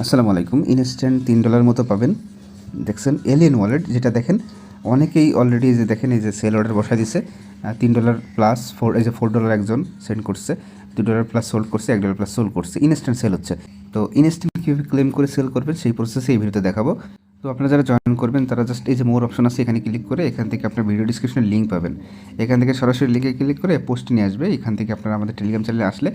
আসসালামু আলাইকুম। ইনস্ট্যান্ট $3 মতো পাবেন। দেখছেন এলিয়েন ওয়ালেট, যেটা দেখেন অনেকেই অলরেডি যে দেখেন এই যে সেল অর্ডার বসায় দিছে। $3 প্লাস এই যে $4 একজন সেন্ড করছে, $2 প্লাস সোল্ড করছে, $1 প্লাস সোল্ড করছে, ইনস্ট্যান্ট সেল হচ্ছে। তো ইনস্ট্যান্ট কীভাবে ক্লেম করে সেল করবেন সেই প্রসেসে এই ভিডিওতে দেখাবো। তো আপনারা যারা জয়েন করবেন তারা জাস্ট এই যে মোর অপশন আছে এখানে ক্লিক করে এখান থেকে আপনার ভিডিও ডিসক্রিপশনের লিঙ্ক পাবেন। এখান থেকে সরাসরি লিঙ্কে ক্লিক করে পোস্ট নিয়ে আসবে। এখান থেকে আপনারা আমাদের টেলিগ্রাম চ্যানেলে আসলে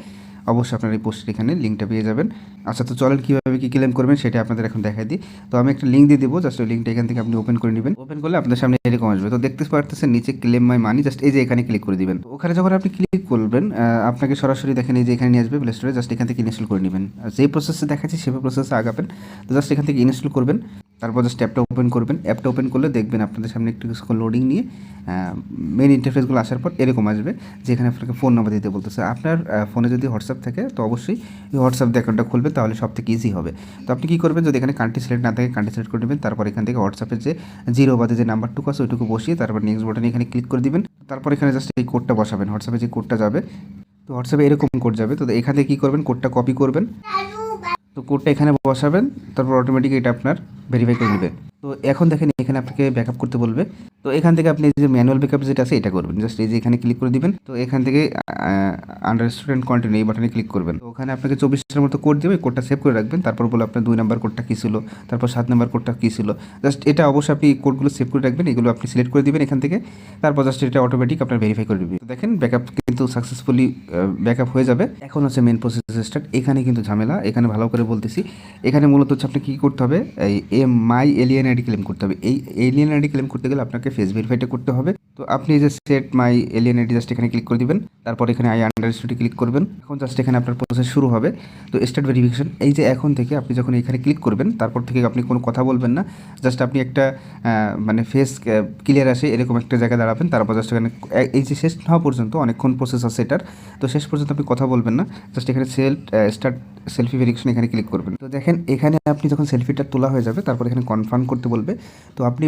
অবশ্যই আপনার এই পোস্টের এখানে লিঙ্কটা পেয়ে যাবেন। আচ্ছা, তো চলেন কীভাবে কী ক্লেম করবেন সেটা আপনাদের এখন দেখাই দিই। তো আমি একটা লিঙ্ক দিয়ে দেবো, জাস্ট ওই লিঙ্কটা এখান থেকে আপনি ওপেন করে নেবেন। ওপেন করলে আপনাদের সামনে এরকম আসবে। তো দেখতে পারতেছেন নিচে ক্লেম মাই মানি, জাস্ট এই যে এখানে ক্লিক করে দিবেন। তো ওখানে যখন আপনি ক্লিক করবেন আপনাকে সরাসরি দেখেন এই যে এখানে নিয়ে আসবে প্লে স্টোরে, জাস্ট এখান থেকে ইনস্টল করে নেবেন। আর যেই প্রসেসে দেখাচ্ছি সেভাবে প্রসেসে আগাবেন। তো জাস্ট এখান থেকে ইনস্টল করবেন, তারপর জাস্ট অ্যাপটা ওপেন করবেন। অ্যাপটা ওপেন করলে দেখবেন আপনাদের সামনে একটু কিছুক্ষণ লোডিং নিয়ে মেন ইন্টারফেসগুলো আসার পর এরকম আসবে, যেখানে আপনাকে ফোন নাম্বার দিতে বলতেছে। আপনার ফোনে যদি হোয়াটসঅ্যাপ থাকে তো অবশ্যই এই হোয়াটসঅ্যাপ অ্যাকাউন্টটা খুলবেন, তাহলে সব থেকে ইজি হবে। তো আপনি কী করবেন, যদি এখানে কান্ট্রি সিলেক্ট না থাকে কান্ট্রি সিলেক্ট করে নেবেন। তারপর এখান থেকে হোয়াটসঅ্যাপের যে জিরো বাদে যে নাম্বারটুকু আছে ওইটুকু বসিয়ে তারপর নেক্সট বাটনে এখানে ক্লিক করে দিবেন। তারপর এখানে জাস্ট এই কোডটা বসাবেন, হোয়াটসঅ্যাপে যে কোডটা যাবে। তো হোয়াটসঅ্যাপে এরকম কোড যাবে। তো এখান থেকে কী করবেন, কোডটা কপি করবেন। তো কোডটা এখানে বসাবেন, তারপর অটোমেটিক এটা আপনার ভেরিফাই করে নেবে। তো এখন দেখেন এখানে আপনাকে ব্যাকআপ করতে বলবে। তো এখান থেকে আপনি যে ম্যানুয়াল ব্যাকআপ যেটা আছে এটা করবেন, জাস্ট এই যে এখানে ক্লিক করে দিবেন। তো এখান থেকে আন্ডার স্টুডেন্ট কন্টিনিউ এই বাটনে ক্লিক করবেন। তো ওখানে আপনাকে 24টার মতো কোড দেবে, কোডটা সেভ করে রাখবেন। তারপর বলে আপনার 2 নাম্বার কোডটা কী ছিল, তারপর 7 নাম্বার কোডটা কী ছিল, জাস্ট এটা অবশ্যই আপনি কোডগুলো সেভ করে রাখবেন। এগুলো আপনি সিলেক্ট করে দিবেন এখান থেকে। তারপর জাস্ট এটা অটোমেটিক আপনার ভেরিফাই করে দেবে। দেখেন ব্যাকআপ কিন্তু সাকসেসফুলি ব্যাকআপ হয়ে যাবে। এখন হচ্ছে মেন প্রসেস স্টার্ট। এখানে কিন্তু ঝামেলা, এখানে ভালো করে বলতেছি। এখানে মূলত হচ্ছে আপনি কী করতে হবে, এই মাই এলিয়েন আইডি ক্লেম করতে হবে। এই এলিয়েন আইডি ক্লেম করতে গেলে আপনাকে ফেস ভেরিফাইটা করতে হবে। তো আপনি যে said my alien ID just এখানে ক্লিক করে দিবেন। তারপর এখানে আই আন্ডারস্টুডে ক্লিক করবেন। এখন জাস্ট এখানে আপনার প্রসেস শুরু হবে। তো স্টার্ট ভেরিফিকেশন, এই যে এখন থেকে আপনি যখন এখানে ক্লিক করবেন তারপর থেকে আপনি কোনো কথা বলবেন না। জাস্ট আপনি একটা মানে ফেস ক্লিয়ার আসে এরকম একটা জায়গায় দাঁড়াবেন। তারপর জাস্ট এখানে এই যে শেষ হওয়া পর্যন্ত অনেকক্ষণ প্রসেস আছে এটার। তো শেষ পর্যন্ত আপনি কথা বলবেন না, জাস্ট এখানে স্টার্ট সেলফি ভেরিফিকেশন এখানে ক্লিক করবেন। তো দেখেন এখানে আপনি যখন সেলফিটা তোলা হয়ে যাবে তারপর এখানে কনফার্ম করতে বলবে। তো আপনি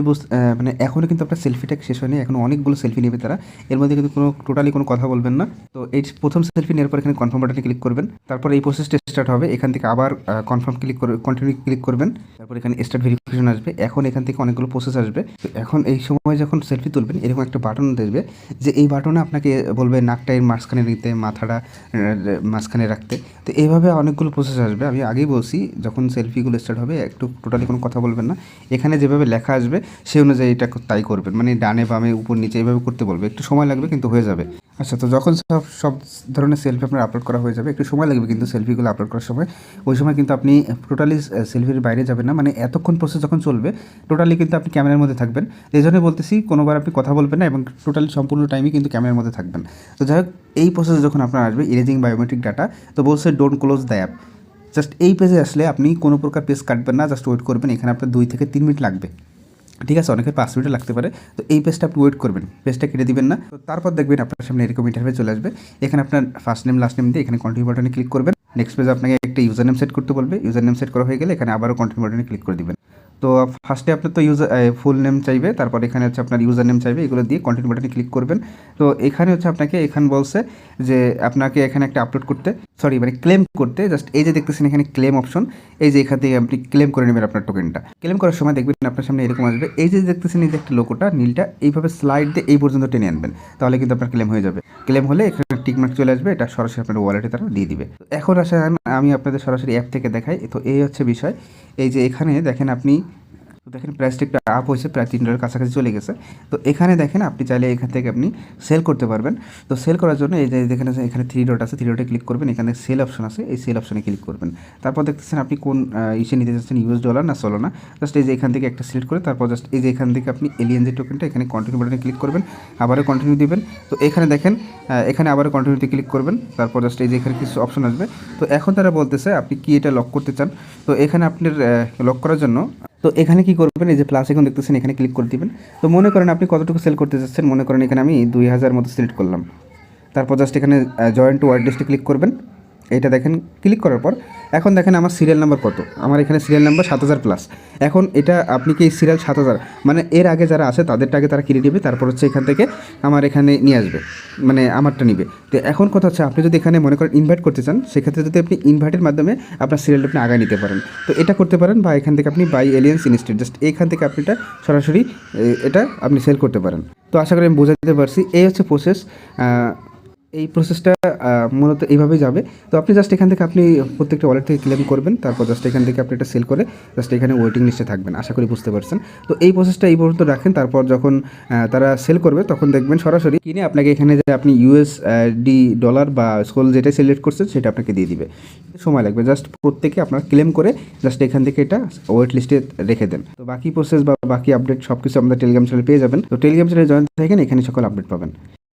মানে এখনও কিন্তু আপনার সেলফিটা শেষ হয়নি, এখনও অনেকগুলো সেলফি নেবে তারা। এর মধ্যে কিন্তু টোটালি কোনো কথা বলবেন না। তো এই প্রথম সেলফি নেওয়ার পর এখানে কনফার্ম বাটনে ক্লিক করবেন। তারপর এই প্রসেসটা স্টার্ট হবে। এখান থেকে আবার কনফার্ম ক্লিক করে কন্টিনিউ ক্লিক করবেন। তারপর এখানে স্টার্ট ভেরিফিকেশন আসবে। এখন এখান থেকে অনেকগুলো প্রসেস আসবে। তো এখন এই সময় যখন সেলফি তুলবেন এরকম একটা বাটন দেখবে, যে এই বাটনে আপনাকে বলবে নাকটা এর মাঝখানে নিতে, মাথাটা মাঝখানে রাখতে। তো এইভাবে অনেকগুলো প্রসেস আসবে। আমি আগেই বলছি যখন সেলফিগুলো স্টার্ট হবে একটু টোটালি কোনো কথা বলবেন না। এখানে যেভাবে লেখা আসবে সেই অনুযায়ী এটা তাই করবেন, মানে ডানে বামে উপর নিচে এইভাবে করতে বলবে। একটু সময় লাগবে কিন্তু হয়ে যাবে। আচ্ছা, তো যখন সব ধরনের সেলফি আপনার আপলোড করা হয়ে যাবে, একটু সময় লাগবে কিন্তু সেলফিগুলো আপলোড করার সময়। ওই সময় কিন্তু আপনি টোটালি সেলফির বাইরে যাবেন না, মানে এতক্ষণ প্রসেস যখন চলবে টোটালি কিন্তু আপনি ক্যামেরার মধ্যে থাকবেন। এই জন্যই বলতেছি কোনোবার আপনি কথা বলবেন না এবং টোটালি সম্পূর্ণ টাইমই কিন্তু ক্যামেরার মধ্যে থাকবেন। তো যাই হোক, এই প্রসেস যখন আপনার আসবে ইরেজিং বায়োমেট্রিক ডাটা, তো বলছে don't close the app. Just এই পেজে আসলে আপনি কোনো প্রকার পেজ কাটবেন না, জাস্ট ওয়েট করবেন। এখানে আপনার 2 থেকে 3 মিনিট লাগবে, ঠিক আছে, অনেকের 5 মিনিটও লাগতে পারে। তো এই পেজটা আপনি ওয়েট করবেন, পেজটা কেটে দিবেন না। তো তারপর দেখবেন আপনার সামনে এরকম ইন্টারফেস চলে আসবে। এখানে আপনার ফার্স্ট নেম লাস্ট নেম দিয়ে এখানে কন্টিনিউ বাটনে ক্লিক করবেন। নেক্সট পেজে আপনাকে একটা ইউজার নেম সেট করতে বলবে। ইউজার নেম সেট করা হয়ে গেলে এখানে আবারও কন্টিনিউ বাটনে ক্লিক করে দিবেন। তো ফার্স্টে আপনার তো ফুল নেম চাইবে, তারপর এখানে হচ্ছে আপনার ইউজার নেম চাইবে, এগুলো দিয়ে কন্টিনিউ বাটনে ক্লিক করবেন। তো এখানে হচ্ছে আপনাকে এখানে বলছে যে আপনাকে এখানে একটা আপলোড করতে, মানে ক্লেম করতে। জাস্ট এই যে দেখতেছেন এখানে ক্লেম অপশন, এই যে এখান থেকে আপনি ক্লেম করে নেবেন আপনার টোকেনটা। ক্লেম করার সময় দেখবেন আপনার সামনে এরকম আসবে। এই যে দেখতেছেন এই যে একটা লোগোটা নীলটা, এইভাবে স্লাইড দিয়ে এই পর্যন্ত টেনে আনবেন, তাহলে কিন্তু আপনার ক্লেম হয়ে যাবে। ক্লেম হলে এখানে টিকমার্ক চলে আসবে, এটা সরাসরি আপনার ওয়ালেটে তারা দিয়ে দিবে। এখন আসেন আমি আপনাদের সরাসরি অ্যাপ থেকে দেখাই। তো এই হচ্ছে বিষয়। এই যে এখানে দেখেন আপনি, তো দেখেন প্রাইসটা একটু আপ হয়েছে, প্রায় $3 কাছাকাছি চলে গেছে। তো এখানে দেখেন আপনি চাইলে এখান থেকে আপনি সেল করতে পারবেন। তো সেল করার জন্য এই যে দেখেন এখানে 3 ডট আছে, 3 ডটে ক্লিক করবেন। এখানে সেল অপশন আছে, এই সেল অপশনে ক্লিক করবেন। তারপর দেখতেছেন আপনি কোন ইসে নিতে চাচ্ছেন, $US না সোলানা। জাস্ট এই যে এখান থেকে একটা সিলেক্ট করে তারপর জাস্ট এই যে এখান থেকে আপনি এলিয়েন যে টোকেনটা এখানে কন্টিনিউ বাটনে ক্লিক করবেন, আবারও কন্টিনিউ দিবেন। তো এখানে দেখেন এখানে আবারও কন্টিনিউতে ক্লিক করবেন। তারপর জাস্ট এই যে এখানে কিছু অপশন আসবে। তো এখন তারা বলতেছে আপনি কি এটা লক করতে চান। তো এখানে আপনার লক করার জন্য তো এখানে কি করবেন, এই যে প্লাস এখন দেখতেছেন এখানে ক্লিক করে দিবেন। তো মনে করেন আপনি কতটুকু সেল করতে চাচ্ছেন, মনে করেন এখানে আমি 2000 মতো সিলেক্ট করলাম। তারপর জাস্ট এখানে জয়েন টু ওয়ার্ড লিস্টে ক্লিক করবেন। এটা দেখেন ক্লিক করার পর এখন দেখেন আমার সিরিয়াল নাম্বার কত, আমার এখানে সিরিয়াল নাম্বার 7000+। এখন এটা আপনি কি সিরিয়াল 7000 মানে এর আগে যারা আছে তাদেরটা আগে তারা কিনে নেবে, তারপর হচ্ছে এখান থেকে আমার এখানে নিয়ে আসবে, মানে আমারটা নিবে। তো এখন কথা হচ্ছে আপনি যদি এখানে মনে করেন ইনভাইট করতে চান, সেক্ষেত্রে যদি আপনি ইনভাইটের মাধ্যমে আপনার সিরিয়ালটা আপনি আগায় নিতে পারেন, তো এটা করতে পারেন। বা এখান থেকে আপনি বাই এলিয়েন্স ইনস্টেড জাস্ট এখান থেকে আপনি এটা সরাসরি এটা আপনি সেল করতে পারেন। তো আশা করি আমি বোঝাতে পারছি, এই হচ্ছে প্রসেস। এই প্রসেসটা মূলত এইভাবেই যাবে। তো আপনি জাস্ট এখান থেকে আপনি প্রত্যেকটা ওয়ালেট থেকে ক্লেম করবেন, তারপর জাস্ট এখান থেকে আপনি এটা সেল করে জাস্ট এখানে ওয়েটিং লিস্টে থাকবেন। আশা করি বুঝতে পারছেন। তো এই প্রসেসটা এই পর্যন্ত রাখেন, তারপর যখন তারা সেল করবে তখন দেখবেন সরাসরি কিনে আপনাকে এখানে যে আপনি USD ডলার বা স্কল যেটা সিলেক্ট করছেন সেটা আপনাকে দিয়ে দিবে। সময় লাগবে, জাস্ট প্রত্যেকে আপনার ক্লেম করে জাস্ট এখান থেকে এটা ওয়েট লিস্টে রেখে দেন। তো বাকি প্রসেস বা বাকি আপডেট সব কিছু আমাদের টেলিগ্রাম চ্যানেলে পেয়ে যাবেন। তো টেলিগ্রাম চ্যানেলে জয়েন থাকেন, এখানে সকল আপডেট পাবেন।